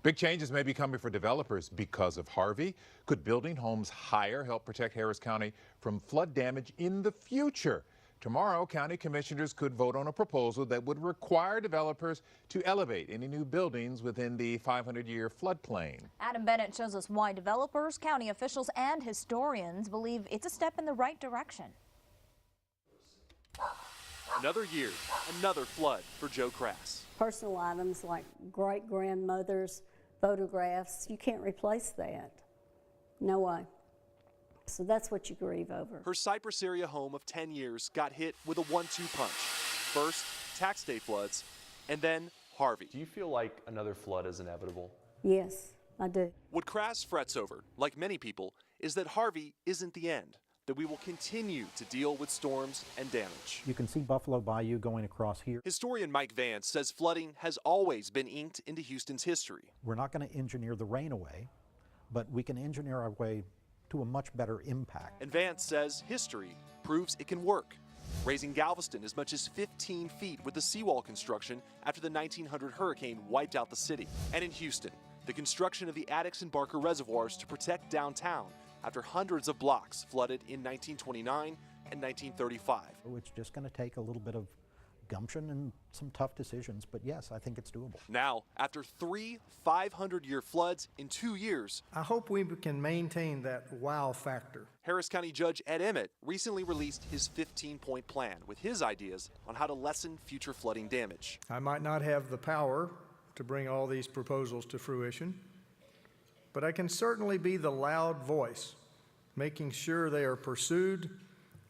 Big changes may be coming for developers because of Harvey. Could building homes higher help protect Harris County from flood damage in the future? Tomorrow, county commissioners could vote on a proposal that would require developers to elevate any new buildings within the 500-year floodplain. Adam Bennett shows us why developers, county officials, and historians believe it's a step in the right direction. Another year, another flood for Joe Crass. Personal items like great-grandmother's photographs, you can't replace that. No way. So that's what you grieve over. Her Cypress area home of 10 years got hit with a 1-2 punch. First, tax day floods, and then Harvey. Do you feel like another flood is inevitable? Yes, I do. What Crass frets over, like many people, is that Harvey isn't the end, that we will continue to deal with storms and damage. You can see Buffalo Bayou going across here. Historian Mike Vance says flooding has always been inked into Houston's history. We're not going to engineer the rain away, but we can engineer our way to a much better impact. And Vance says history proves it can work, raising Galveston as much as 15 feet with the seawall construction after the 1900 hurricane wiped out the city. And in Houston, the construction of the Addicks and Barker reservoirs to protect downtown after hundreds of blocks flooded in 1929 and 1935. It's just going to take a little bit of gumption and some tough decisions, but yes, I think it's doable. Now, after 3 500-year floods in 2 years, I hope we can maintain that wow factor. Harris County Judge Ed Emmett recently released his 15-point plan with his ideas on how to lessen future flooding damage. I might not have the power to bring all these proposals to fruition, but I can certainly be the loud voice, making sure they are pursued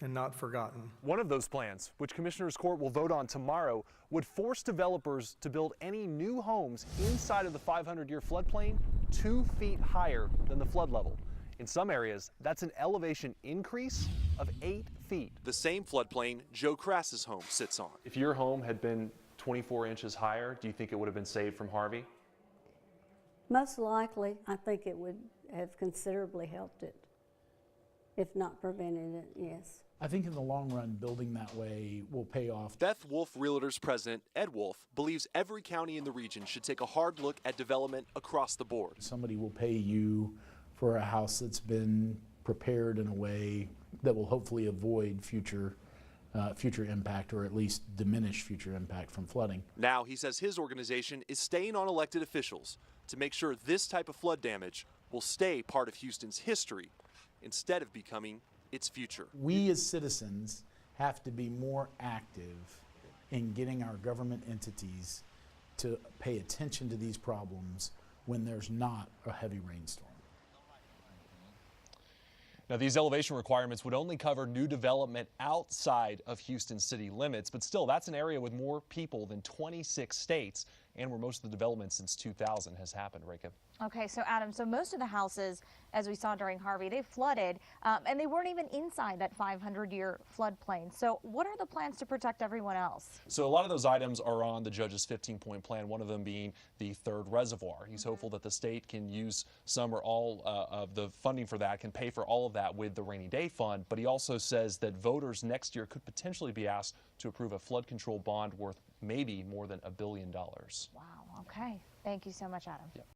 and not forgotten. One of those plans, which Commissioners Court will vote on tomorrow, would force developers to build any new homes inside of the 500-year floodplain 2 feet higher than the flood level. In some areas, that's an elevation increase of 8 feet. The same floodplain Joe Crass's home sits on. If your home had been 24 inches higher, do you think it would have been saved from Harvey? Most likely, I think it would have considerably helped it, if not prevented it, yes. I think in the long run, building that way will pay off. Beth Wolf Realtors president Ed Wolf believes every county in the region should take a hard look at development across the board. Somebody will pay you for a house that's been prepared in a way that will hopefully avoid future impact, or at least diminish future impact from flooding. Now he says his organization is staying on elected officials to make sure this type of flood damage will stay part of Houston's history instead of becoming its future. We as citizens have to be more active in getting our government entities to pay attention to these problems when there's not a heavy rainstorm. Now, these elevation requirements would only cover new development outside of Houston city limits, but still, that's an area with more people than 26 states and where most of the development since 2000 has happened, Reka. Okay, so Adam, so most of the houses, as we saw during Harvey, they flooded, and they weren't even inside that 500-year floodplain. So what are the plans to protect everyone else? So a lot of those items are on the judge's 15-point plan, one of them being the third reservoir. He's hopeful that the state can use some or all of the funding for that, can pay for all of that with the rainy day fund, but he also says that voters next year could potentially be asked to approve a flood control bond worth maybe more than $1 billion. Wow, okay. Thank you so much, Adam. Yep.